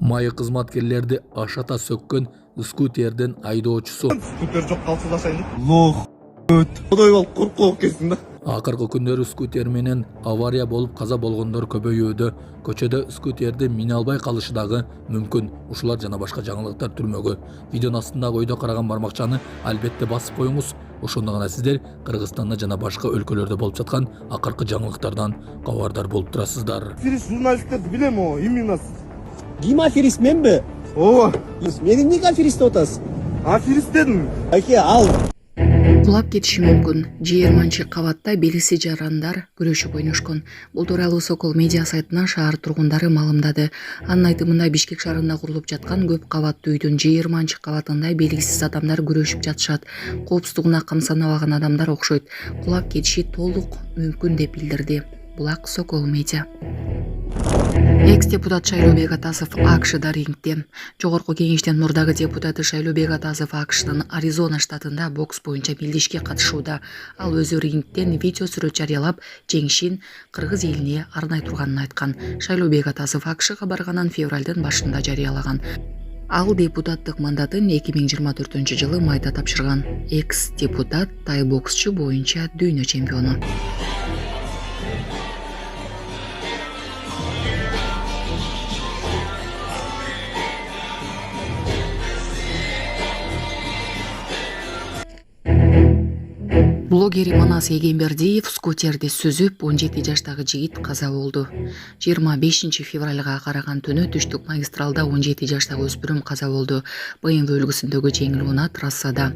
Майы кызматкерлерди ашата сөккөн скутердин айдоочусу. Скутер жок калса дашайын. Лох. Кудай бол коркок экенсиң да. Акыркы күндөр скутер менен авария болуп каза болгондор көбөйүүдө. Көчөдө скутерди мине албай калышы дагы мүмкүн. Ушулар жана башка жаңылыктар түрмөгү. Видеонун астындагы ойдо караган бармакчаны албетте басып коюңуз. Ошондо гана сиздер Кыргызстанда жана башка өлкөлөрдө болуп жаткан акыркы жаңылыктардан кабардар болуп турасыздар. Аферист журналисттерди билем о, именно. Ким аферист, менби? Ооба. Мени эмнеге аферист деп атасыз? Аферист дедим. Аке, ал. Кулап кетиши мүмкүн. 20-кабатта белгисиз жарандар күрөшүп ойношкон. Бул тууралуу Сокол медиа сайтына шаар тургундары маалымдады. Анын айтымында Бишкек шаарында курулуп жаткан көп кабаттуу үйдүн 20-кабатында белгисиз адамдар күрөшүп жатышат. Коопсуздугуна камсанабаган адамдар окшойт. Кулап кетиши толук мүмкүн деп билдирди. Булак Сокол медиа. Экс-депутат Шайлообек Атасов АКШда рингде. Жогорку кеңештин мурдагы депутаты Шайлообек Атасов АКШнын Аризона штатында бокс боюнча белдешке катышууда. Ал өзү рингден видео сүрөт жарыялап, жеңишин кыргыз элине арнай турганын айткан. Шайлообек Атасов АКШга барганын февралдын башында жарыялаган. Ал депутаттык мандатын 2024-жылы майда тапшырган. Экс-депутат тай боксчу боюнча дүйнө чемпиону. Блогер Манас Егембердиев скутерди сүзүп 17 жаштагы жигит каза болду. 25 февралга караган түнү түштүк магистралда 17 жаштагы өспүрүм каза болду. BMW үлгүсүндөгү жеңил унаа трассада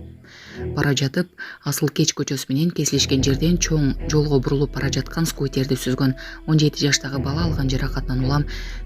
бара жатып, Асыл Кеч көчөсү менен кесилишкен жерден чоң жолго бурулуп бара жаткан скутерди сүзгөн. 17 жаштагы бала алган жаракатынан улам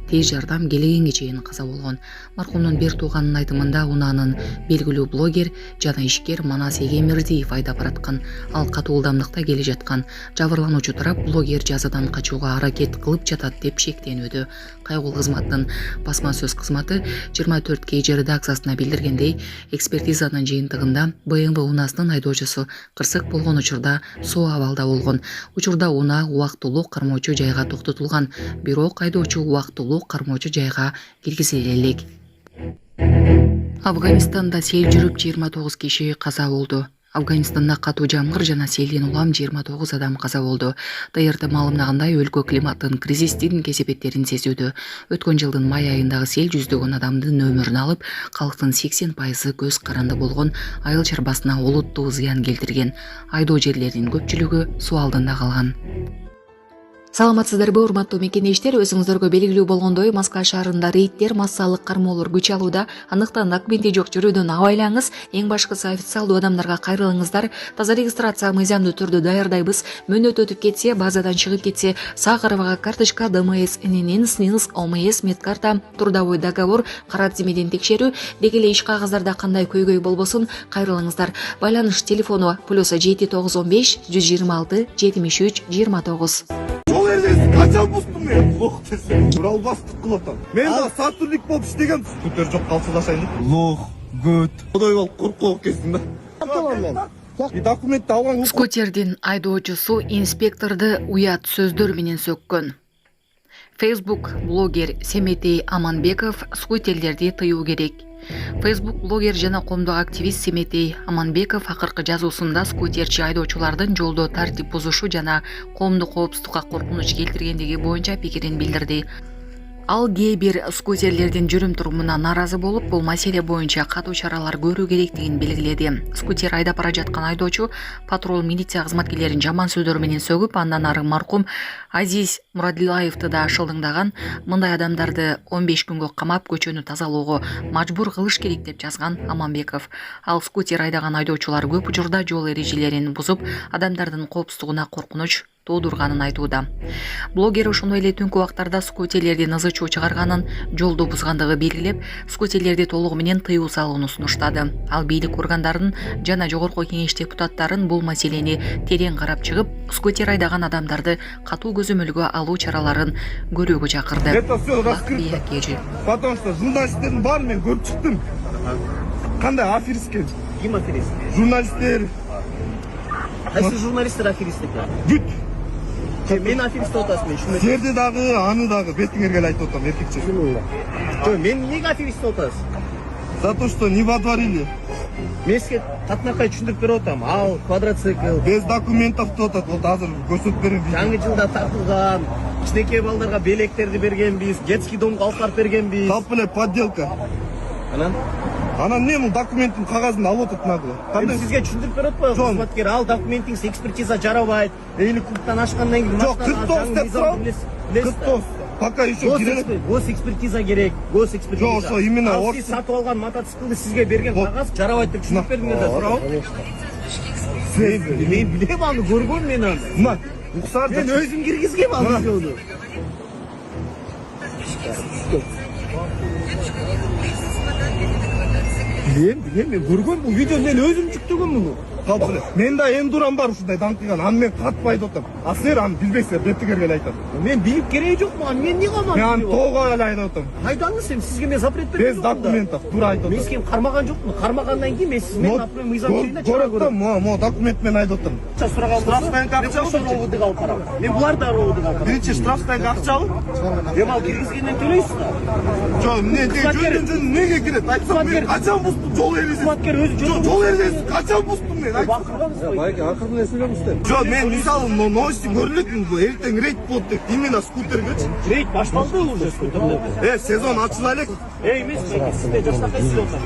тез жардам келгенге чейин каза болгон. Маркумдун бир тууганынын айтымында унаанын белгилүү блогер жана ишкер Манас Егембердиев айдап бараткан. Ал катуу ылдамдыкта келе жаткан. Жабырлануучу тарап блогер жазадан качууга аракет кылып жатат деп шектенүүдө. Кайгыл кызматтын басма сөз кызматы 24 KG редакциясына билдиргендей, экспертизанын жыйынтыгында BMW унаасынын айдоочусу кырсык болгон учурда соо абалда болгон. Учурда унаа убактылуу кармоочу жайга токтотулган, бирок айдоочу убактылуу кармоочу жайга киргизиле элек. Афганистанда сел жүрүп 29 киши каза болду. Афганистанда катуу жамгыр жана селден улам 29 адам каза болду. ТРТ маалымдагандай, өлкө климаттын кризистин кесепеттерин сезүүдө. Өткөн жылдын май айындагы сел жүздөгөн адамдын өмүрүн алып, калктын 80% көз каранды болгон, айыл чарбасына олуттуу зыян келтирген. Айдоо жерлеринин көпчүлүгү суу алдында калган. Саламатсыздарбы, урматтуу мекендештер, өзүңүздөргө белгилүү болгондой, Москва шаарында рейдтер, массалык кармоолор күч алууда. Андыктан документи жок жүрүүдөн абайлаңыз. Эң башкысы официалдуу адамдарга кайрылыңыздар. Таза регистрация мыйзамдуу түрдө даярдайбыз. Мөөнөт өтүп кетсе, базадан чыгып кетсе, сакыровага карточка, ДМС, ННН, СНИЛС, ОМС, медкарта, трудовой договор, кара тизмеден текшерүү, деги эле иш кагаздарда кандай көйгөй болбосун, кайрылыңыздар. Байланыш телефону +7 915 126 73 29. Качан бустум мен? Лох десем. Урал бастык кылатам. Мен да сотрудник болуп иштегем. Скутер жок калса дашайын. Лох, гөт. Кудай бол коркок экенсиң да. И документти алган. Скутердин айдоочусу инспекторду уят сөздөр менен сөккөн. Facebook блогер Семетей Аманбеков скутерлерди тыюу керек. Facebook блогер жана коомдук активист Семетей Аманбеков акыркы жазуусунда скутерчи айдоочулардын жолдо тартип бузушу жана коомдук коопсуздукка коркунуч келтиргендиги боюнча пикирин билдирди. Ал кээ бир скутерлердин жүрүм турумуна нааразы болуп, бул маселе боюнча катуу чаралар көрүү керектигин белгиледи. Скутер айдап бара жаткан айдоочу патрул милиция кызматкерлерин жаман сөздөр менен сөгүп, андан ары маркум Азиз Мурадилаевди да шылдыңдаган. Мындай адамдарды 15 күнгө камап, көчөнү тазалоого мажбур кылыш керек деп жазган Аманбеков. Ал скутер айдаган айдоочулар көп учурда жол эрежелерин бузуп, адамдардын коопсуздугуна коркунуч туудурганын айтууда. Блогер ошондой эле түнкү убактарда скутерлердин ызы чуу чыгарганын, жолду бузгандыгы белгилеп, скутерлерди толугу менен тыюу салууну сунуштады. Ал бийлик органдарын жана жогорку кеңеш депутаттарын бул маселени терең карап чыгып, скутер айдаган адамдарды катуу көзөмөлгө алуу чараларын көрүүгө чакырды. Это всё раскрыто. Потому что журналисттердин баарын мен көрүп чыктым. Кандай аферистке? Ким аферист? Журналисттер. Кайсы журналисттер аферист экен? Бүт. Мен аферист деп атасың мен шын. Жерди дагы, аны дагы бетиңерге эле айтып атам, эркекче. Жо, мен неге аферист деп атасың? За то, что не водворили. Мен сізге татынакай түшүндүрүп берип атам. Ал квадроцикл, Без документов деп атат. Вот азыр көрсөтүп берем. жаңы жылда тартылган, кичинекей балдарга белектерди бергенбиз, детский домго алып барып бергенбиз. Тап эле подделка. Анан Анан эмне бул документтин кагазын алып атат нагло. Мен сизге түшүндүрүп берип атпайбы, Жон. кызматкер? Ал документиңиз экспертиза жарабайт. 50 аşкандан кийин Жок, 49 деп турам. 49. Пока еще кире. Госэкспертиза керек. Госэкспертиза. Жок, ошо именно Ал орыс. сиз сатып алган мотоциклды сизге берген кагаз жарабайт деп түшүндүрүп бердиңер да, туурабы? Мен билем аны, көргөм мен аны. Мына, уксар Мен өзүм киргизгем ал видеону. Билем, мен көргөм бул видеону, мен өзүм жүктөгөм муну. Тап эле. Мен да эндурам бар ушундай даңкыган. Аны мен катпай айтып атам. А силер аны билбейсиздер, беттигерге эле айтат. Мен билип кереги жок мага. Мен эмне кылам? Мен аны тоого эле айтып атам. Кайдаңыз сен? Сизге мен запрет бердим. Без документов, туура айтып Мен атам. сизге кармаган жокмун. Кармагандан кийин мен сиз менен апрем мыйзам чегинде чара Көрөт да, көрөм. мо документ менен айтып атам. Сураган Штрафтан акча ошол ровдук алып барам. Мен буларда ровдук алып барам. Биринчи штрафтан акча алып. Эми ал киргизгенден төлөйсүз да. Жок, эмне жөн неге кирет? Айтсам мен качан бустум жол эрежесин? Кызматкер өзү Жол эрежесин качан бустум мен? Жок, мен мисалы новости көрүлөтмүн, эртең рейд болот деп. Именно скутергечи. Рейд башталды уже скутерлерде. Сезон ачыла элек. Эмес, сизде жаштакай сүйлөп атам.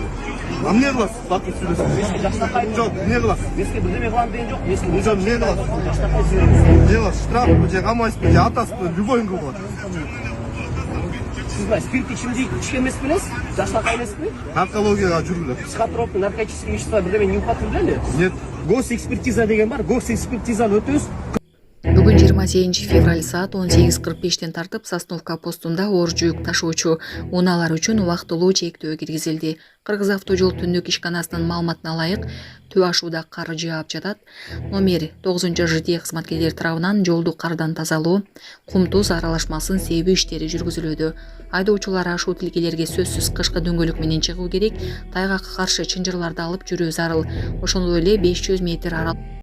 А эмне кыласыз? Бакыт сүйлөсөң. Меске жаштакай Жок, эмне кыласыз? Меске бирдеме кылам деген жок. Меске Жок, эмне кыласыз? жаштакай сүйлөп. Эмне кыласыз? Штрафпы же камайсызбы же атасызбы? Любойун кылып. Сиз мына спирт ичимдик ичкен эмес белесиз? Жаштакай эмеспи? Наркологияга жүрүлөт. Психотроп, наркотические вещества бирдеме нюхатып билели? Нет. Госэкспертиза деген бар. Госэкспертизаны өтөбүз. Бүгүн 28 февраль саат 18:45 тартып Сосновка постунда оор жүк ташуучу унаалар үчүн убактылуу чектөө киргизилди. Кыргыз автожол түндүк ишканасынын маалыматына ылайык, төө ашууда кар жаап жатат. Номер 9 ЖД кызматкерлери тарабынан жолду кардан тазалоо, кум туз аралашмасын себүү иштери жүргүзүлүүдө. Айдоочулар ашуу тилкелерге сөзсүз кышкы дөңгөлөк менен чыгуу керек, тайгакка каршы чынжырларды алып жүрүү зарыл. Ошондой эле 500 метр арал